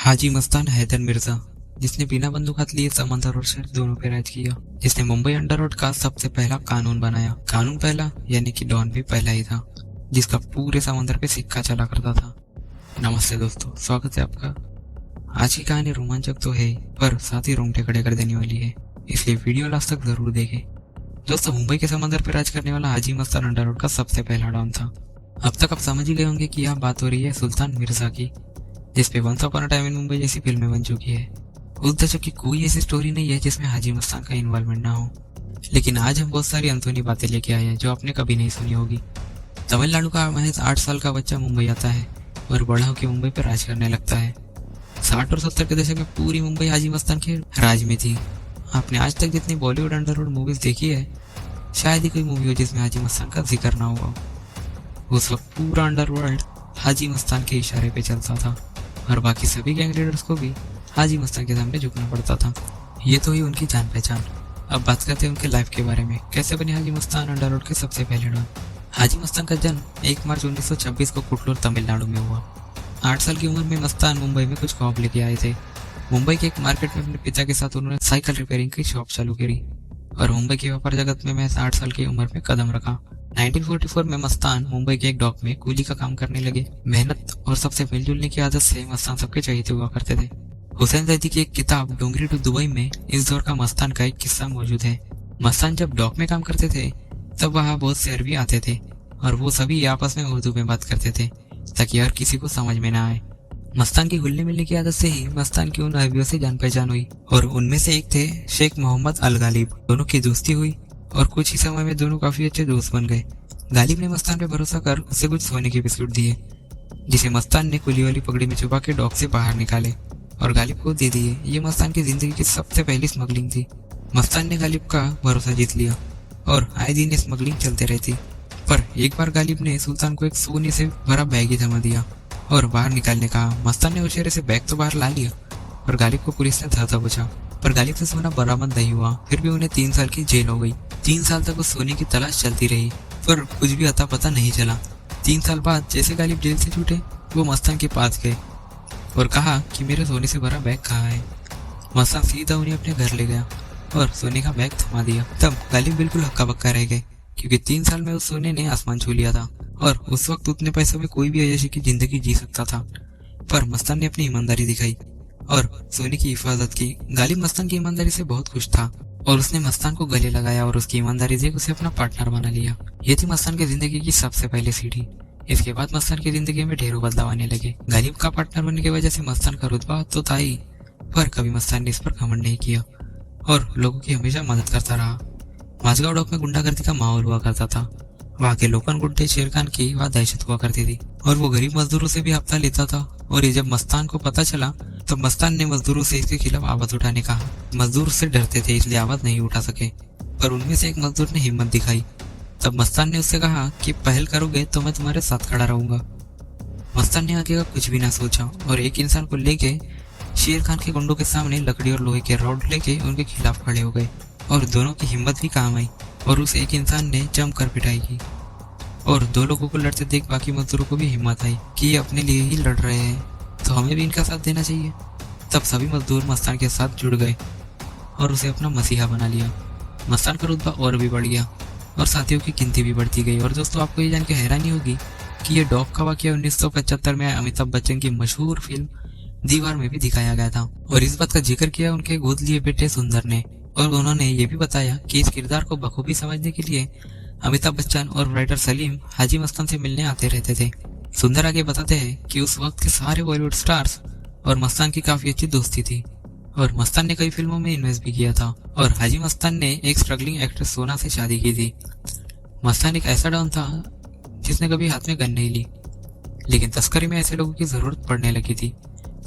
हाजी मस्तान हैदर मिर्जा, जिसने बिना बंदूक हाथ लिए समंदर और शहर दोनों पे राज किया, जिसने मुंबई अंडरवर्ल्ड का सबसे पहला कानून बनाया। कानून पहला यानी कि डॉन भी पहला ही था, जिसका पूरे समंदर पे सिक्का चला करता था। नमस्ते दोस्तों, स्वागत है आपका। आज की कहानी रोमांचक तो है पर साथ ही रोंगटे खड़े कर देने वाली है, इसलिए वीडियो लास्ट तक जरूर देखें। दोस्तों, मुंबई के समंदर पे राज करने वाला हाजी मस्तान अंडरवर्ल्ड का सबसे पहला डॉन था। अब तक आप समझ ही गए होंगे कि यह बात हो रही है सुल्तान मिर्जा की, जिसपे once upon a time in Mumbai जैसी फिल्में बन चुकी है। उस दशक की कोई ऐसी स्टोरी नहीं है जिसमें हाजी मस्तान का इन्वॉल्वमेंट ना हो, लेकिन आज हम बहुत सारी अनसुनी बातें लेके आए हैं जो आपने कभी नहीं सुनी होगी। तमिलनाडु का महज 8 साल का बच्चा मुंबई आता है और बड़ा होकर मुंबई पर राज करने लगता है। 60 और 70 के दशक में पूरी मुंबई हाजी मस्तान के राज में थी। आपने आज तक जितनी बॉलीवुड अंडरवर्ल्ड मूवीज देखी है, शायद ही कोई मूवी हो जिसमें हाजी मस्तान का जिक्र ना हुआ। उस वक्त पूरा अंडरवर्ल्ड हाजी मस्तान के इशारे पे चलता था और बाकी सभी गैंग लीडर्स को भी हाजी मस्तान के सामने झुकना पड़ता था। ये तो ही उनकी जान पहचान। अब बात करते हैं उनके लाइफ के बारे में, कैसे बने हाजी मस्तान अंडरवर्ल्ड के सबसे पहले डॉन। हाजी मस्तान का जन्म 1 मार्च 1926 को कुटलूर तमिलनाडु में हुआ। 8 साल की उम्र में मस्तान मुंबई में कुछ ख्वाब लेके आए थे। मुंबई के एक मार्केट में अपने पिता के साथ उन्होंने साइकिल रिपेयरिंग की शॉप चालू करी और मुंबई के व्यापार जगत में महज 8 साल की उम्र में कदम रखा। 1944 में मस्तान मुंबई के एक डॉक में कूली का काम करने लगे। मेहनत और सबसे मिलजुलने की आदत से मस्तान सबके चहेते हुआ करते थे। हुसैन जैदी की एक किताब डोंगरी टू दुबई में इस दौर का मस्तान का एक किस्सा मौजूद है। मस्तान जब डॉक में काम करते थे तब वहाँ बहुत से अरबी आते थे और वो सभी आपस में उर्दू में बात करते थे ताकि हर किसी को समझ में ना आए। मस्तान की घुलने मिलने की आदत से ही मस्तान की उन अरबियों से जान पहचान हुई और उनमें से एक थे शेख मोहम्मद अल गालिब। दोनों की दोस्ती हुई और कुछ ही समय में दोनों काफी अच्छे दोस्त बन गए। गालिब ने मस्तान पे भरोसा कर उसे कुछ सोने के बिस्कुट दिए, जिसे मस्तान ने कुली वाली पगड़ी में छुपा के डॉक से बाहर निकाले और गालिब को दे दिए। ये मस्तान की जिंदगी की सबसे पहली स्मगलिंग थी। मस्तान ने गालिब का भरोसा जीत लिया और आए दिन स्मगलिंग चलते रहती। पर एक बार गालिब ने सुल्तान को एक सोने से भरा बैग ही थमा दिया और बाहर निकालने कहा। मस्तान ने होशियारी से बैग तो बाहर ला लिया और गालिब को पुलिस ने धरता पूछा, पर गालिब से सोना बरामद नहीं हुआ। फिर भी उन्हें 3 साल की जेल हो गई। 3 साल तक उस सोने की तलाश चलती रही पर कुछ भी अता पता नहीं चला। 3 साल बाद जैसे गालिब जेल से छूटे, वो मस्तान के पास गए और कहा कि मेरे सोने से भरा बैग कहाँ है। मस्तान सीधा उन्हें अपने घर ले गया और सोने का बैग थमा दिया। तब गालिब बिल्कुल हक्का बक्का रह गए, क्योंकि 3 साल में उस सोने ने आसमान छू लिया था और उस वक्त उतने पैसों में कोई भी अय्याशी की जिंदगी जी सकता था। पर मस्तान ने अपनी ईमानदारी दिखाई और सोने की हिफाजत की। गालिब मस्तान की ईमानदारी से बहुत खुश था और उसने मस्तान को गले लगाया और उसकी ईमानदारी से उसे अपना पार्टनर बना लिया। ये थी मस्तान की जिंदगी की सबसे पहली सीढ़ी। इसके बाद मस्तान की जिंदगी में ढेरों बदलाव आने लगे। गालिब का पार्टनर बनने की वजह से मस्तान का रुतबा तो था ही, पर कभी मस्तान ने इस पर घमंड नहीं किया और लोगों की हमेशा मदद करता रहा। माझगांव डॉक में गुंडागर्दी का माहौल हुआ करता था। वहाँ के लोकल गुंडे शेर खान की वहाँ दहशत हुआ करती थी और वो गरीब मजदूरों से भी हफ्ता लेता था। और ये जब मस्तान को पता चला तो मस्तान ने मजदूरों से इसके खिलाफ आवाज उठाने कहा। मजदूर उससे डरते थे इसलिए आवाज नहीं उठा सके, पर उनमें से एक मजदूर ने हिम्मत दिखाई। तब मस्तान ने उससे कहा कि पहल करोगे तो मैं तुम्हारे साथ खड़ा रहूंगा। मस्तान ने आगे का कुछ भी ना सोचा और एक इंसान को लेके शेर खान के गुंडों के सामने लकड़ी और लोहे के रॉड लेके उनके खिलाफ खड़े हो गए और दोनों की हिम्मत भी काम आई और उस एक इंसान ने जमकर पिटाई की और 2 लोगों को लड़ते देख बाकी मजदूरों को भी हिम्मत आई कि ये अपने लिए ही लड़ रहे हैं तो हमें भी इनका साथ देना चाहिए। तब सभी मजदूर मस्तान के साथ जुड़ गए और उसे अपना मसीहा बना लिया। मस्तान का रुतबा और भी बढ़ गया और साथियों की गिनती भी बढ़ती गई। और दोस्तों, आपको ये जान के हैरानी होगी कि ये डॉक का वाकया 1975 में अमिताभ बच्चन की मशहूर फिल्म दीवार में भी दिखाया गया था और इस बात का जिक्र किया उनके गोद लिए बेटे सुंदर ने। और उन्होंने ये भी बताया कि इस किरदार को बखूबी समझने के लिए अमिताभ बच्चन और राइटर सलीम हाजी मस्तान से मिलने आते रहते थे। सुंदर आगे बताते हैं कि उस वक्त के सारे बॉलीवुड स्टार्स और मस्तान की काफी अच्छी दोस्ती थी और मस्तान ने कई फिल्मों में इन्वेस्ट भी किया था और हाजी मस्तान ने एक स्ट्रगलिंग एक्ट्रेस सोना से शादी की थी। मस्तान एक ऐसा डॉन था जिसने कभी हाथ में गन नहीं ली, लेकिन तस्करी में ऐसे लोगों की जरूरत पड़ने लगी थी।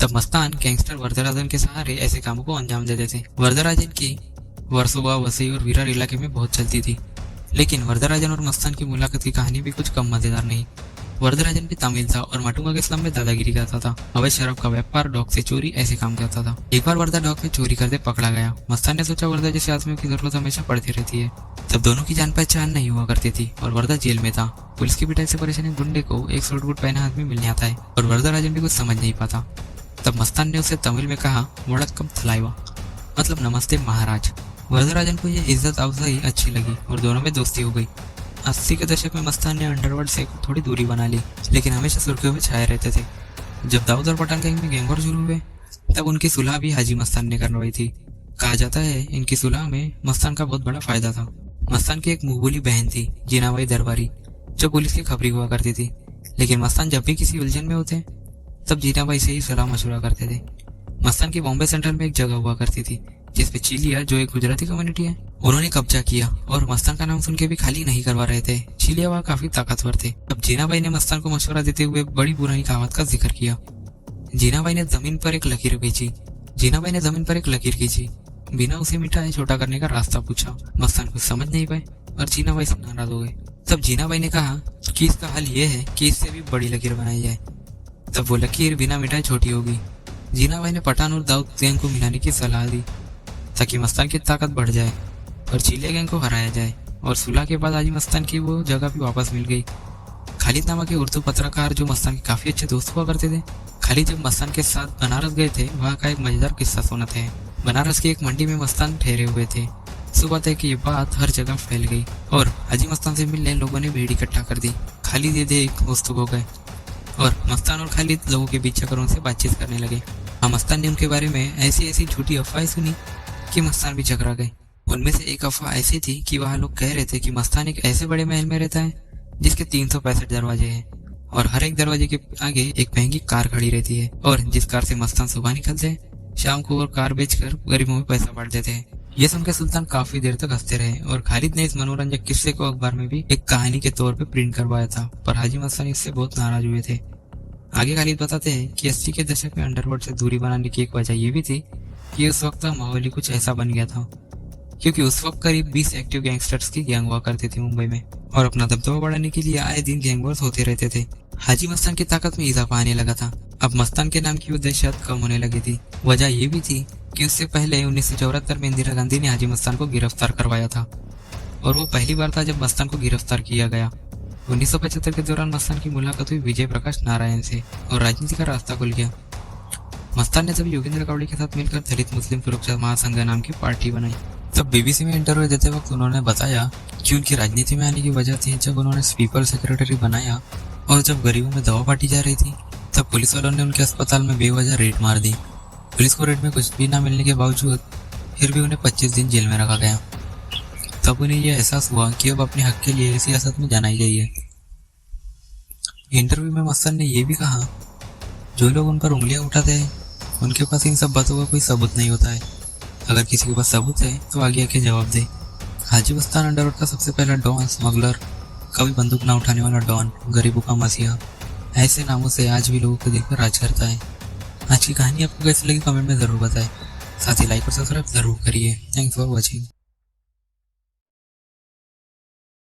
तब मस्तान गैंगस्टर वरदराजन के सहारे ऐसे कामों को अंजाम देते थे। वरदराजन की वर्सोवा, वसई और विरार इलाके में बहुत चलती थी, लेकिन वरदराजन और मस्तान की मुलाकात की कहानी भी कुछ कम मजेदार नहीं। वरदराजन भी तमिल था और माटुंगा के इस्लाम में दादागिरी करता था। अवैध शराब का व्यापार, डॉक से चोरी, ऐसे काम करता था। एक बार वर्दा डॉक में चोरी करते पकड़ा गया। मस्तान ने सोचा वर्दा जैसे आदमियों की जरूरत हमेशा पड़ती रहती है। तब दोनों की जान पहचान नहीं हुआ करती थी और वर्दा जेल में था। पुलिस की पिटाई से परेशान गुंडे को एक सूट बूट पहना आदमी मिलने आता है और वर्दा राजन भी कुछ समझ नहीं पाता। तब मस्तान ने उसे तमिल में कहा वड़क्कम थलाइवा, मतलब नमस्ते महाराज। वरदराजन को यह इज्जत अफजाई अच्छी लगी और दोनों में दोस्ती हो गई। 80 के दशक में मस्तान ने अंडरवर्ल्ड से थोड़ी दूरी बना ली, लेकिन हमेशा सुर्खियों में छाए रहते थे। जब दाऊद और पठान गैंग में गैंग वॉर शुरू हुए तब उनकी सुलह भी हाजी मस्तान ने करवाई थी। कहा जाता है इनकी सुलह में मस्तान का बहुत बड़ा फायदा था। मस्तान की एक मुंहबोली बहन थी जीनाबाई दरबारी, जो पुलिस की खबरी हुआ करती थी, लेकिन मस्तान जब भी किसी उलझन में होते तब जीनाबाई से ही सलाह मशवरा करते थे। मस्तान की बॉम्बे सेंट्रल में एक जगह हुआ करती थी जिसपे चिलिया, जो एक गुजराती कम्युनिटी है, उन्होंने कब्जा किया और मस्तान का नाम सुन के भी खाली नहीं करवा रहे थे। चिलिया वह काफी ताकतवर थे। अब जीनाबाई ने मस्तान को मशवरा देते हुए बड़ी बुराई कहावत का जिक्र किया। जीनाबाई ने जमीन पर एक लकीर खींची, बिना उसे मिटाए छोटा करने का रास्ता पूछा। मस्तान कुछ समझ नहीं पाए और जीनाबाई से नाराज हो गए। तब जीनाबाई ने कहा कि इसका हल ये है कि इससे भी बड़ी लकीर बनाई जाए, तब वो लकीर बिना मिटाए छोटी होगी। जीनाबाई ने पठान और दाऊद गैंग को मिलाने की सलाह दी ताकि मस्तान की ताकत बढ़ जाए और चिलिया गैंग को हराया जाए। और सुलह के बाद हाजी मस्तान की वो जगह भी वापस मिल गई। खालिद नामक के उर्दू पत्रकार जो मस्तान के काफी अच्छे दोस्त हुआ करते थे, खालिद जब मस्तान के साथ बनारस गए थे वहाँ का एक मजेदार किस्सा सुनाते हैं। बनारस की एक मंडी में मस्तान ठहरे हुए थे। सुबह तक ये बात हर जगह फैल गई और हाजी मस्तान से मिलने लोगों ने भीड़ इकट्ठा कर दी। खालिद ये देख उत्सुक हो गए और मस्तान और खालिद लोगों के बीच जाकर उनसे बातचीत करने लगे। मस्तान ने उनके बारे में ऐसी झूठी अफवाहें सुनी कि मस्तान भी चकरा गए। उनमें से एक अफवाह ऐसी थी कि वहाँ लोग कह रहे थे कि मस्तान एक ऐसे बड़े महल में रहता है जिसके 365 दरवाजे हैं और हर एक दरवाजे के आगे एक महंगी कार खड़ी रहती है और जिस कार से मस्तान सुबह निकलते हैं शाम को और कार बेचकर गरीबों में पैसा बांट देते हैं। ये सुनकर सुल्तान काफी देर तक हंसते रहे और खालिद ने इस मनोरंजक किस्से को अखबार में भी एक कहानी के तौर पे प्रिंट करवाया था, पर हाजी मस्तान इससे बहुत नाराज हुए थे। आगे खालिद बताते हैं कि 80 के दशक में अंडरवर्ल्ड से दूरी बनाने की एक वजह ये भी थी कि उस वक्त माहौल ही कुछ ऐसा बन गया था, क्योंकि उस वक्त करीब 20 एक्टिव गैंगस्टर्स की गैंग हुआ करती थी मुंबई में और अपना दबदबा बढ़ाने के लिए आए दिन गैंग वॉर्स होते रहते थे। हाजी मस्तान की ताकत में इजाफा आने लगा था। अब मस्तान के नाम की वो दहशत कम होने लगी थी। वजह ये भी थी कि उससे पहले 1974 में इंदिरा गांधी ने हाजी मस्तान को गिरफ्तार करवाया था और वो पहली बार था जब मस्तान को गिरफ्तार किया गया। 1975 के दौरान मस्तान की मुलाकात हुई विजय प्रकाश नारायण से और राजनीति का रास्ता खुल गया। मस्तान ने जब योगेंद्र कावड़े के साथ मिलकर दलित मुस्लिम सुरक्षा महासंघ नाम की पार्टी बनाई। तब बीबीसी में इंटरव्यू देते वक्त उन्होंने बताया कि उनकी राजनीति में आने की वजह थी जब उन्होंने स्पीकर सेक्रेटरी बनाया और जब गरीबों में दवा बांटी जा रही थी तब पुलिस वालों ने उनके अस्पताल में बेवजह रेड मार दी। पुलिस को रेड में कुछ भी ना मिलने के बावजूद फिर भी उन्हें 25 दिन जेल में रखा गया। तब उन्हें यह एहसास हुआ कि अब अपने हक के लिए सियासत में जाना ही चाहिए। इंटरव्यू में मस्तान ने यह भी कहा, जो लोग उन पर उंगलियां उठाते हैं उनके पास इन सब बातों का कोई सबूत नहीं होता है। अगर किसी के पास सबूत है तो आगे आके जवाब दे। हाजी मस्तान अंडरवर्ल्ड का सबसे पहला डॉन, स्मगलर, कभी बंदूक ना उठाने वाला डॉन, गरीबों का मसीहा, ऐसे नामों से आज भी लोगों को देखकर राज करता है। आज की कहानी आपको कैसी लगी कमेंट में जरूर बताएं। साथ ही लाइक और सब्सक्राइब जरूर करिए। Thanks for watching.